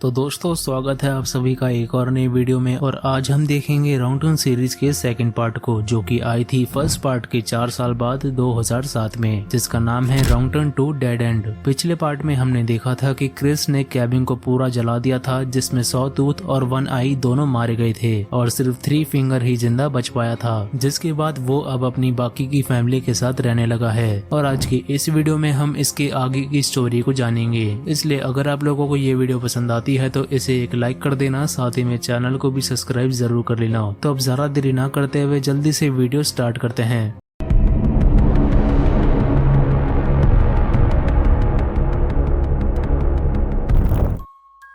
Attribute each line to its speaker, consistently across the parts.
Speaker 1: तो दोस्तों स्वागत है आप सभी का एक और नई वीडियो में। और आज हम देखेंगे राउंटन सीरीज के सेकंड पार्ट को, जो कि आई थी फर्स्ट पार्ट के 4 साल बाद 2007 में, जिसका नाम है राउंटन 2 डेड एंड। पिछले पार्ट में हमने देखा था कि क्रिस ने कैबिन को पूरा जला दिया था, जिसमें सॉ टूथ और 1 आई दोनों मारे गए थे और सिर्फ 3 फिंगर ही जिंदा बच पाया था, जिसके बाद वो अब अपनी बाकी की फैमिली के साथ रहने लगा है। और आज की इस वीडियो में हम इसके आगे की स्टोरी को जानेंगे। इसलिए अगर आप लोगों को ये वीडियो पसंद आती है तो इसे एक लाइक कर देना, साथ ही में चैनल को भी सब्सक्राइब जरूर कर लेना। तो अब ज्यादा देरी ना करते हुए जल्दी से वीडियो स्टार्ट करते हैं।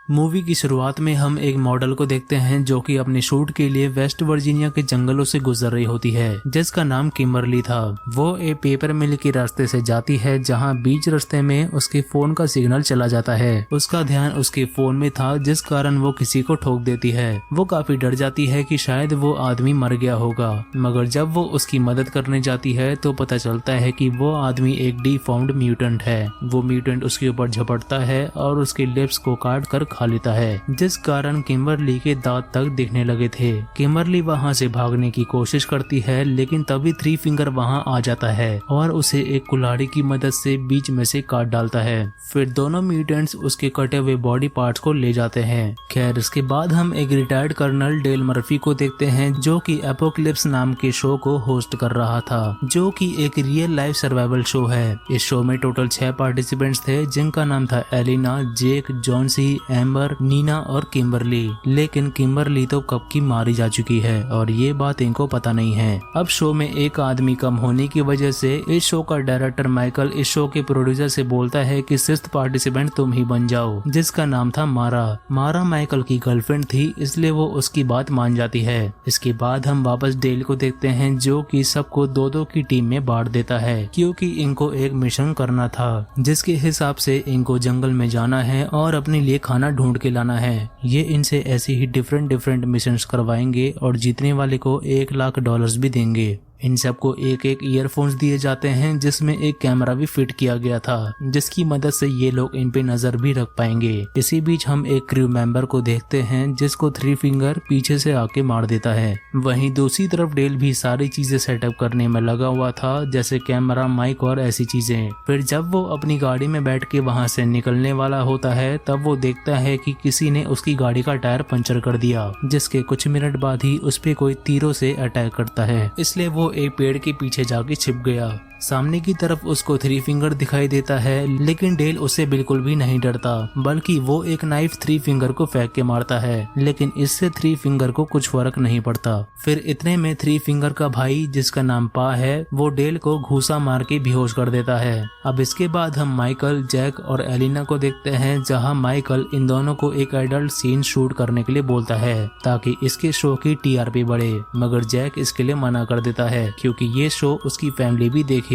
Speaker 1: मूवी की शुरुआत में हम एक मॉडल को देखते हैं जो कि अपने शूट के लिए वेस्ट वर्जीनिया के जंगलों से गुजर रही होती है, जिसका नाम किमरली था। वो एक पेपर मिल के रास्ते से जाती है, जहां बीच रास्ते में उसके फोन का सिग्नल चला जाता है। उसका ध्यान उसके फोन में था, जिस कारण वो किसी को ठोक देती है। वो काफी डर जाती है कि शायद वो आदमी मर गया होगा, मगर जब वो उसकी मदद करने जाती है तो पता चलता है कि वो आदमी एक डिफॉर्म्ड म्यूटेंट है। वो म्यूटेंट उसके ऊपर झपटता है और उसके लिप्स को काट कर खा लेता है, जिस कारण किमरली के दांत तक दिखने लगे थे। किमरली वहां से भागने की कोशिश करती है, लेकिन तभी 3 फिंगर वहां आ जाता है और उसे एक कुल्हाड़ी की मदद से बीच में से काट डालता है। फिर दोनों म्यूटेंट्स उसके कटे हुए बॉडी पार्ट्स को ले जाते हैं। खैर, इसके बाद हम एक रिटायर्ड कर्नल डेल मर्फी को देखते हैं, जो कि एपोकलिप्स नाम के शो को होस्ट कर रहा था, जो कि एक रियल लाइफ सर्वाइवल शो है। इस शो में टोटल 6 पार्टिसिपेंट्स थे, जिनका नाम था एलिना, जेक, जॉन्सी, एम्बर, नीना और किम्बरली। लेकिन किम्बरली तो कब की मारी जा चुकी है और ये बात इनको पता नहीं है। अब शो में एक आदमी कम होने की वजह से इस शो का डायरेक्टर माइकल इस शो के प्रोड्यूसर से बोलता है कि 6th पार्टिसिपेंट तुम ही बन जाओ, जिसका नाम था मारा। मारा माइकल की गर्लफ्रेंड थी, इसलिए वो उसकी बात मान जाती है। इसके बाद हम वापस डेल को देखते हैं, जो कि सबको 2-2 की टीम में बांट देता है, क्योंकि इनको एक मिशन करना था, जिसके हिसाब से इनको जंगल में जाना है और अपने लिए खाना ढूंढ के लाना है। ये इनसे ऐसे ही डिफरेंट मिशंस करवाएंगे और जीतने वाले को $1,00,000 भी देंगे। इन सबको एक ईयरफोन्स दिए जाते हैं, जिसमें एक कैमरा भी फिट किया गया था, जिसकी मदद से ये लोग इन पे नजर भी रख पाएंगे। इसी बीच हम एक क्रू मेंबर को देखते हैं, जिसको 3 फिंगर पीछे से आके मार देता है। वहीं दूसरी तरफ डेल भी सारी चीजें सेटअप करने में लगा हुआ था, जैसे कैमरा, माइक और ऐसी चीजें। फिर जब वो अपनी गाड़ी में बैठ के वहां से निकलने वाला होता है, तब वो देखता है कि किसी ने उसकी गाड़ी का टायर पंचर कर दिया, जिसके कुछ मिनट बाद ही उस पे कोई तीरों से अटैक करता है। इसलिए वो एक पेड़ के पीछे जाके छिप गया। सामने की तरफ उसको 3 फिंगर दिखाई देता है, लेकिन डेल उससे बिल्कुल भी नहीं डरता, बल्कि वो एक नाइफ 3 फिंगर को फेंक के मारता है, लेकिन इससे 3 फिंगर को कुछ फर्क नहीं पड़ता। फिर इतने में 3 फिंगर का भाई, जिसका नाम पा है, वो डेल को घूसा मार के बेहोश कर देता है। अब इसके बाद हम माइकल, जैक और एलिना को देखते हैं, जहाँ माइकल इन दोनों को एक एडल्ट सीन शूट करने के लिए बोलता है, ताकि इसके शो की TRP बढ़े, मगर जैक इसके लिए मना कर देता है, क्योंकि ये शो उसकी फैमिली भी देखेगी।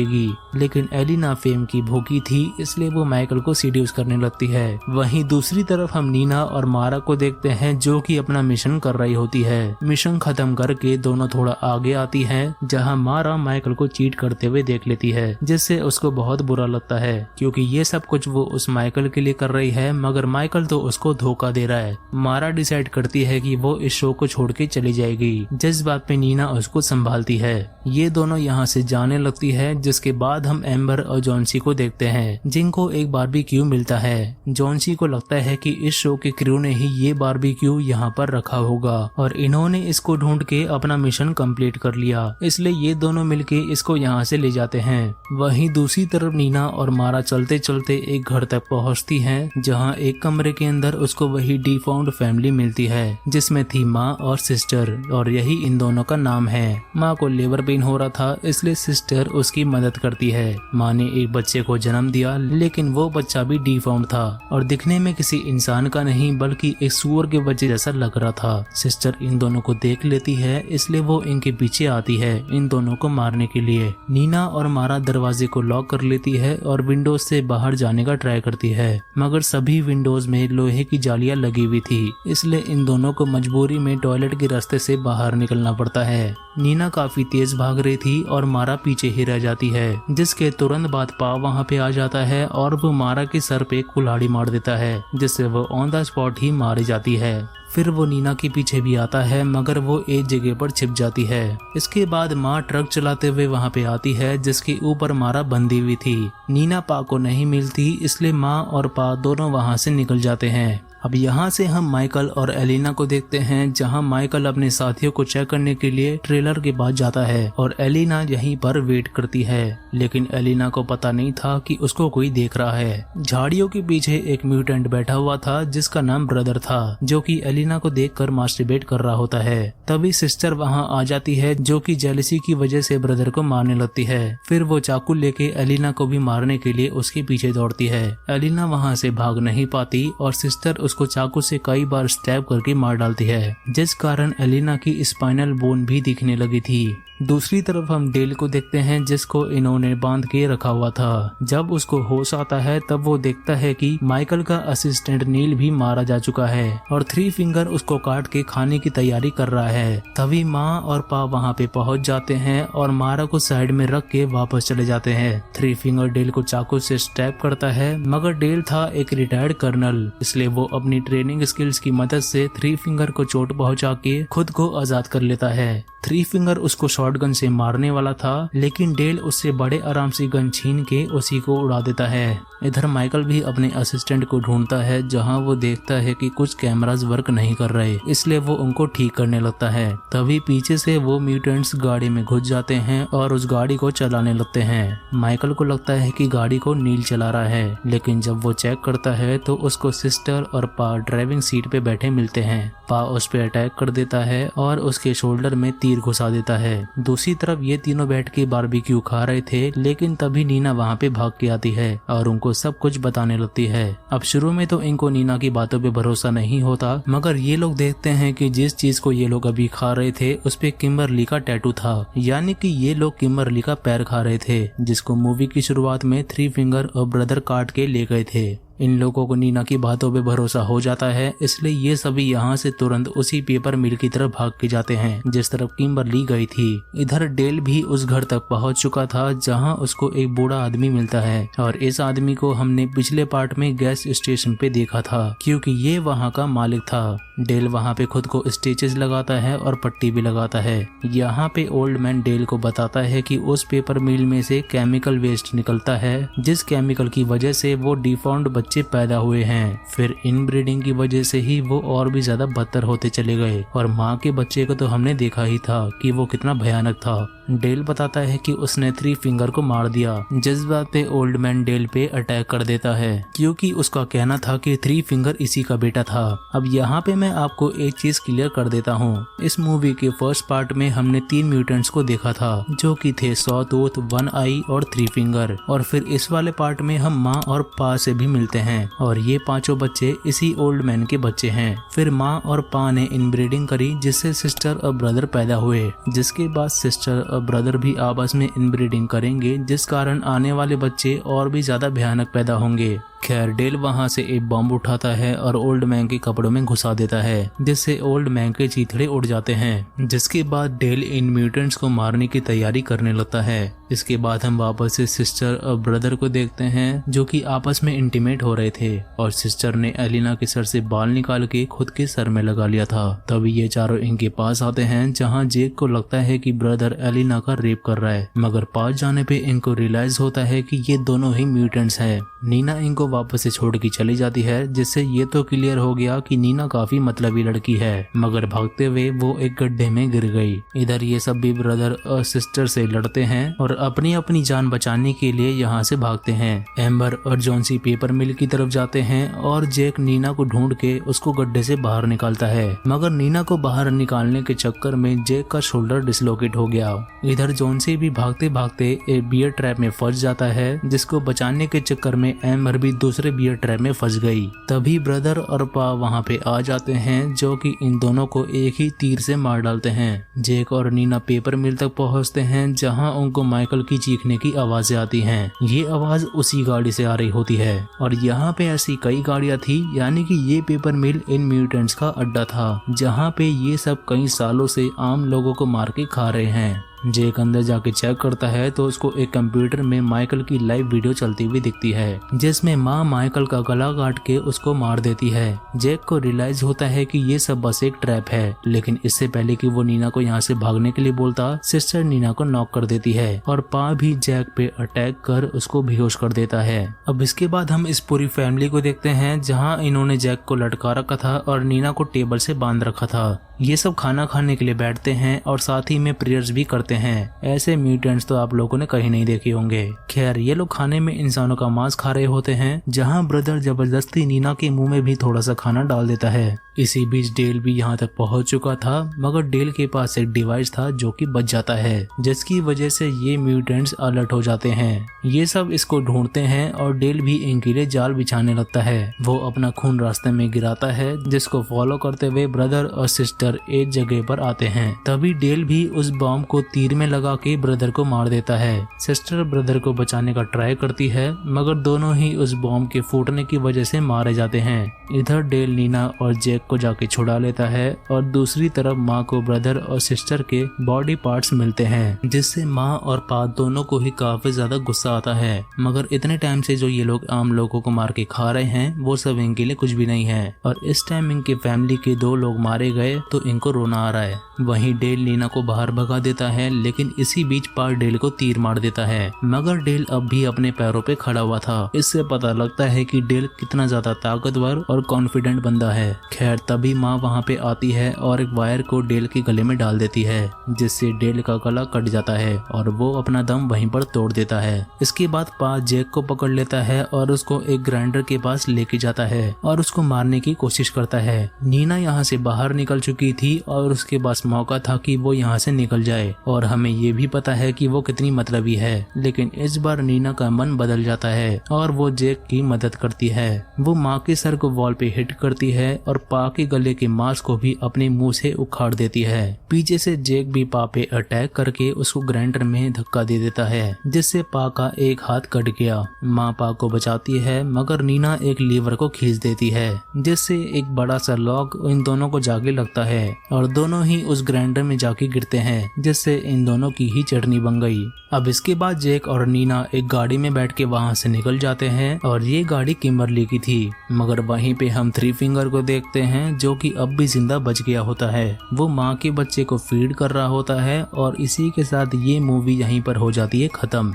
Speaker 1: लेकिन एलिना फेम की भूखी थी, इसलिए वो माइकल को सीड्यूस करने लगती है। वहीं दूसरी तरफ हम नीना और मारा को देखते हैं, जो कि अपना मिशन कर रही होती है। मिशन खत्म करके दोनों थोड़ा आगे आती हैं, जहां मारा माइकल को चीट करते हुए देख लेती है, जिससे उसको बहुत बुरा लगता है, क्योंकि ये सब कुछ वो उस माइकल के लिए कर रही है, मगर माइकल तो उसको धोखा दे रहा है। मारा डिसाइड करती है कि वो इस शो को छोड़ के चली जाएगी, जिस बात पे नीना उसको संभालती है। ये दोनों यहाँ से जाने लगती है, जिसके बाद हम एम्बर और जॉन्सी को देखते हैं, जिनको एक बारबेक्यू मिलता है। जॉन्सी को लगता है कि इस शो के क्रू ने ही ये बारबेक्यू यहाँ पर रखा होगा और इन्होंने इसको ढूंढ के अपना मिशन कंप्लीट कर लिया, इसलिए ये दोनों मिलके इसको यहाँ से ले जाते हैं। वहीं दूसरी तरफ नीना और मारा चलते चलते एक घर तक पहुँचती है, जहाँ एक कमरे के अंदर उसको वही डिफॉर्म्ड फैमिली मिलती है, जिसमें थी माँ और सिस्टर, और यही इन दोनों का नाम है। माँ को लेबर पेन हो रहा था, इसलिए सिस्टर उसकी मदद करती है। माँ ने एक बच्चे को जन्म दिया, लेकिन वो बच्चा भी डिफॉर्म था और दिखने में किसी इंसान का नहीं बल्कि एक सूअर के बच्चे जैसा लग रहा था। सिस्टर इन दोनों को देख लेती है, इसलिए वो इनके पीछे आती है इन दोनों को मारने के लिए। नीना और मारा दरवाजे को लॉक कर लेती है और विंडोज से बाहर जाने का ट्राई करती है, मगर सभी विंडोज में लोहे की जालियां लगी हुई थी, इसलिए इन दोनों को मजबूरी में टॉयलेट के रास्ते से बाहर निकलना पड़ता है। नीना काफी तेज भाग रही थी और मारा पीछे ही रह जाती जाती है, जिसके तुरंत बाद पा वहाँ पे आ जाता है और वो मारा के सर पे कुल्हाड़ी मार देता है, जिससे वो ऑन द स्पॉट ही मारी जाती है। फिर वो नीना के पीछे भी आता है, मगर वो एक जगह पर छिप जाती है। इसके बाद माँ ट्रक चलाते हुए वहाँ पे आती है, जिसके ऊपर मारा बंधी हुई थी। नीना पा को नहीं मिलती, इसलिए माँ और पा दोनों वहाँ से निकल जाते हैं। अब यहाँ से हम माइकल और एलिना को देखते हैं, जहाँ माइकल अपने साथियों को चेक करने के लिए ट्रेलर के पास जाता है और एलिना यहीं पर वेट करती है। लेकिन एलिना को पता नहीं था कि उसको कोई देख रहा है। झाड़ियों के पीछे एक म्यूटेंट बैठा हुआ था, जिसका नाम ब्रदर था, जो कि एलिना को देखकर मास्टरबेट कर रहा होता है। तभी सिस्टर वहाँ आ जाती है, जो कि जेलसी की वजह से ब्रदर को मारने लगती है। फिर वो चाकू लेके एलिना को भी मारने के लिए उसके पीछे दौड़ती है। एलिना वहाँ से भाग नहीं पाती और सिस्टर उसको चाकू से कई बार स्टैब करके मार डालती है, जिस कारण एलिना की स्पाइनल बोन भी दिखने लगी थी। दूसरी तरफ हम डेल को देखते हैं, जिसको इन्होंने बांध के रखा हुआ था। जब उसको होश आता है तब वो देखता है कि माइकल का असिस्टेंट नील भी मारा जा चुका है और थ्री फिंगर उसको काट के खाने की तैयारी कर रहा है। तभी माँ और पा वहाँ पे पहुँच जाते हैं और मारा को साइड में रख के वापस चले जाते हैं। थ्री फिंगर डेल को चाकू से स्टैब करता है, मगर डेल था एक रिटायर्ड कर्नल, इसलिए वो अपनी ट्रेनिंग स्किल्स की मदद से थ्री फिंगर को चोट पहुँचा के खुद को आजाद कर लेता है। थ्री फिंगर उसको शॉटगन से मारने वाला था, लेकिन डेल उससे बड़े आराम से गन छीन के उसी को उड़ा देता है। इधर माइकल भी अपने असिस्टेंट को ढूंढता है, जहां वो देखता है कि कुछ कैमरास वर्क नहीं कर रहे, इसलिए वो उनको ठीक करने लगता है। तभी पीछे से वो म्यूटेंट्स गाड़ी में घुस जाते हैं और उस गाड़ी को चलाने लगते हैं। माइकल को लगता है कि गाड़ी को नील चला रहा है, लेकिन जब वो चेक करता है तो उसको सिस्टर और पा ड्राइविंग सीट पे बैठे मिलते हैं। पा उस पे अटैक कर देता है और उसके शोल्डर में तीर घुसा देता है। दूसरी तरफ ये तीनों बैठ के बारबेक्यू खा रहे थे, लेकिन तभी नीना वहाँ पे भाग के आती है और उनको सब कुछ बताने लगती है। अब शुरू में तो इनको नीना की बातों पे भरोसा नहीं होता, मगर ये लोग देखते हैं कि जिस चीज को ये लोग अभी खा रहे थे उस पे किम्बरली का टैटू था, यानी कि ये लोग किम्बरली का पैर खा रहे थे, जिसको मूवी की शुरुआत में थ्री फिंगर और ब्रदर काट के ले गए थे। इन लोगों को नीना की बातों पे भरोसा हो जाता है, इसलिए ये सभी यहाँ से तुरंत उसी पेपर मिल की तरफ भाग के जाते हैं जिस तरफ किम्बरली गई थी। इधर डेल भी उस घर तक पहुँच चुका था, जहाँ उसको एक बूढ़ा आदमी मिलता है और इस आदमी को हमने पिछले पार्ट में गैस स्टेशन पे देखा था, क्योंकि ये वहाँ का मालिक था। डेल वहाँ पे खुद को स्टिचेस लगाता है और पट्टी भी लगाता है। यहाँ पे ओल्ड मैन डेल को बताता है कि उस पेपर मिल में से केमिकल वेस्ट निकलता है, जिस केमिकल की वजह से वो डिफॉर्म्ड बच्चे पैदा हुए हैं। फिर इनब्रीडिंग की वजह से ही वो और भी ज्यादा बदतर होते चले गए और माँ के बच्चे को तो हमने देखा ही था कि वो कितना भयानक था। डेल बताता है कि उसने थ्री फिंगर को मार दिया, जिस बात पे ओल्ड मैन डेल पे अटैक कर देता है, क्योंकि उसका कहना था कि थ्री फिंगर इसी का बेटा था। अब यहाँ पे मैं आपको एक चीज क्लियर कर देता हूँ। इस मूवी के फर्स्ट पार्ट में हमने 3 म्यूटेंट्स को देखा था, जो कि थे सॉ टूथ, वन आई और थ्री फिंगर, और फिर इस वाले पार्ट में हम माँ और पा से भी मिलते हैं और ये पांचों बच्चे इसी ओल्ड मैन के बच्चे हैं। फिर माँ और पा ने इनब्रीडिंग करी, जिससे सिस्टर और ब्रदर पैदा हुए, जिसके बाद सिस्टर और ब्रदर भी आपस में इनब्रीडिंग करेंगे, जिस कारण आने वाले बच्चे और भी ज्यादा भयानक पैदा होंगे। खैर, डेल वहाँ से एक बॉम्ब उठाता है और ओल्ड मैन के कपड़ों में घुसा देता है, जिससे ओल्ड मैन के चीथड़े उड़ जाते हैं। जिसके बाद डेल इन म्यूटेंट्स को मारने की तैयारी करने लगता है। इसके बाद हम वापस से सिस्टर और ब्रदर को देखते हैं, जो कि आपस में इंटीमेट हो रहे थे और सिस्टर ने एलिना के सर से बाल निकाल के खुद के सर में लगा लिया था। तभी ये चारों इनके पास आते हैं, जहाँ जेक को लगता है कि ब्रदर एलिना का रेप कर रहा है, मगर पास जाने पे इनको रियलाइज होता है कि ये दोनों ही म्यूटेंट्स हैं। नीना इनको वापस से छोड़ के चली जाती है, जिससे ये तो क्लियर हो गया कि नीना काफी मतलबी लड़की है, मगर भागते हुए वो एक गड्ढे में गिर गई। इधर ये सब भी ब्रदर और सिस्टर से लड़ते हैं और अपनी अपनी जान बचाने के लिए यहाँ से भागते हैं। एम्बर और जॉन्सी पेपर मिल की तरफ जाते हैं और जेक नीना को ढूंढ के उसको गड्ढे से बाहर निकालता है, मगर नीना को बाहर निकालने के चक्कर में जेक का शोल्डर डिसलोकेट हो गया। इधर जॉन्सी भी भागते भागते एक बियर ट्रैप में फंस जाता है, जिसको बचाने के चक्कर में एम्बर भी दूसरे बियर ट्रैप में फंस गई। तभी ब्रदर और पा वहाँ पे आ जाते हैं, जो कि इन दोनों को एक ही तीर से मार डालते हैं। जेक और नीना पेपर मिल तक पहुँचते हैं, जहाँ उनको माइकल की चीखने की आवाजें आती हैं। ये आवाज उसी गाड़ी से आ रही होती है और यहाँ पे ऐसी कई गाड़ियाँ थी, यानी कि ये पेपर मिल इन म्यूटेंट्स का अड्डा था, जहाँ पे ये सब कई सालों से आम लोगों को मार के खा रहे हैं। जैक अंदर जाके चेक करता है तो उसको एक कंप्यूटर में माइकल की लाइव वीडियो चलती हुई दिखती है, जिसमें माँ माइकल का गला काट के उसको मार देती है। जैक को रियलाइज होता है कि ये सब बस एक ट्रैप है, लेकिन इससे पहले कि वो नीना को यहाँ से भागने के लिए बोलता, सिस्टर नीना को नॉक कर देती है और पा भी जैक पे अटैक कर उसको बेहोश कर देता है। अब इसके बाद हम इस पूरी फैमिली को देखते हैं, जहाँ इन्होंने जैक को लटका रखा था और नीना को टेबल से बांध रखा था। ये सब खाना खाने के लिए बैठते हैं और साथ ही में प्रेयर्स भी करते हैं। ऐसे म्यूटेंट्स तो आप लोगों ने कहीं नहीं देखे होंगे। खैर, ये लोग खाने में इंसानों का मांस खा रहे होते हैं, जहां ब्रदर जबरदस्ती नीना के मुंह में भी थोड़ा सा खाना डाल देता है। इसी बीच डेल भी यहाँ तक पहुंच चुका था, मगर डेल के पास एक डिवाइस था जो कि बच जाता है, जिसकी वजह से ये म्यूटेंट्स अलर्ट हो जाते हैं। ये सब इसको ढूंढते हैं और डेल भी इनके लिए जाल बिछाने लगता है। वो अपना खून रास्ते में गिराता है, जिसको फॉलो करते हुए ब्रदर और सिस्टर एक जगह पर आते हैं। तभी डेल भी उस बॉम्ब को तीर में लगा के ब्रदर को मार देता है। सिस्टर ब्रदर को बचाने का ट्राई करती है, मगर दोनों ही उस बॉम्ब के फूटने की वजह से मारे जाते हैं। इधर डेल नीना और जैक को जाके छुड़ा लेता है और दूसरी तरफ माँ को ब्रदर और सिस्टर के बॉडी पार्ट्स मिलते हैं, जिससे माँ और पा दोनों को ही काफी ज्यादा गुस्सा आता है। मगर इतने टाइम से जो ये लोग आम लोगों को मार के खा रहे हैं, वो सब इनके लिए कुछ भी नहीं है। और इस टाइम इनके फैमिली के 2 लोग मारे गए तो इनको रोना आ रहा है। वहीं डेल नीना को बाहर भगा देता है, लेकिन इसी बीच पा डेल को तीर मार देता है। मगर डेल अब भी अपने पैरों पे खड़ा हुआ था। इससे पता लगता है कि डेल कितना ज्यादा ताकतवर और कॉन्फिडेंट बंदा है। खैर, तभी माँ वहाँ पे आती है और एक वायर को डेल के गले में डाल देती है, जिससे डेल का गला कट जाता है और वो अपना दम वहीं पर तोड़ देता है। इसके बाद पा जैक को पकड़ लेता है और उसको एक ग्राइंडर के पास लेके जाता है और उसको मारने की कोशिश करता है। नीना यहाँ से बाहर निकल चुकी थी और उसके पास मौका था कि वो यहाँ से निकल जाए, और हमें ये भी पता है कि वो कितनी मतलबी है। लेकिन इस बार नीना का मन बदल जाता है और वो जैक की मदद करती है। वो माँ के सर को वॉल पे हिट करती है और पा के गले के मांस को भी अपने मुंह से उखाड़ देती है। पीछे से जैक भी पा पे अटैक करके उसको ग्राइंडर में धक्का दे देता है, जिससे पा का एक हाथ कट गया। माँ पा को बचाती है, मगर नीना एक लीवर को खींच देती है, जिससे एक बड़ा सा लॉक इन दोनों को जाके लगता है और दोनों ही उस ग्राइंडर में जाके गिरते हैं, जिससे इन दोनों की ही चटनी बन गई। अब इसके बाद जैक और नीना एक गाड़ी में बैठ के वहाँ से निकल जाते हैं और ये गाड़ी किमरली की थी। मगर वहीं पे हम 3 फिंगर को देखते हैं, जो कि अब भी जिंदा बच गया होता है। वो माँ के बच्चे को फीड कर रहा होता है और इसी के साथ ये मूवी यहीं पर हो जाती है खत्म।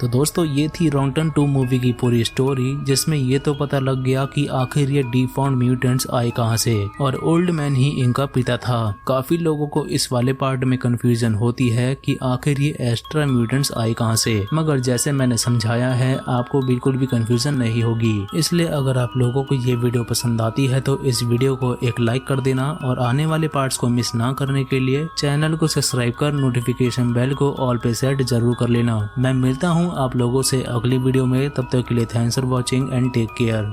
Speaker 1: तो दोस्तों, ये थी रॉन्गटन 2 मूवी की पूरी स्टोरी, जिसमें ये तो पता लग गया कि आखिर ये डिफॉर्म्ड म्यूटेंट्स आए कहां से, और ओल्ड मैन ही इनका पिता था। काफी लोगों को इस वाले पार्ट में कंफ्यूजन होती है कि आखिर ये एक्स्ट्रा म्यूटेंट्स आए कहां से, मगर जैसे मैंने समझाया है, आपको बिल्कुल भी कंफ्यूजन नहीं होगी। इसलिए अगर आप लोगों को ये वीडियो पसंद आती है तो इस वीडियो को एक लाइक कर देना, और आने वाले पार्ट्स को मिस ना करने के लिए चैनल को सब्सक्राइब कर नोटिफिकेशन बेल को ऑल पे सेट जरूर कर लेना। मैं मिलता हूँ आप लोगों से अगली वीडियो में। तब तक के लिए thanks for watching and take care.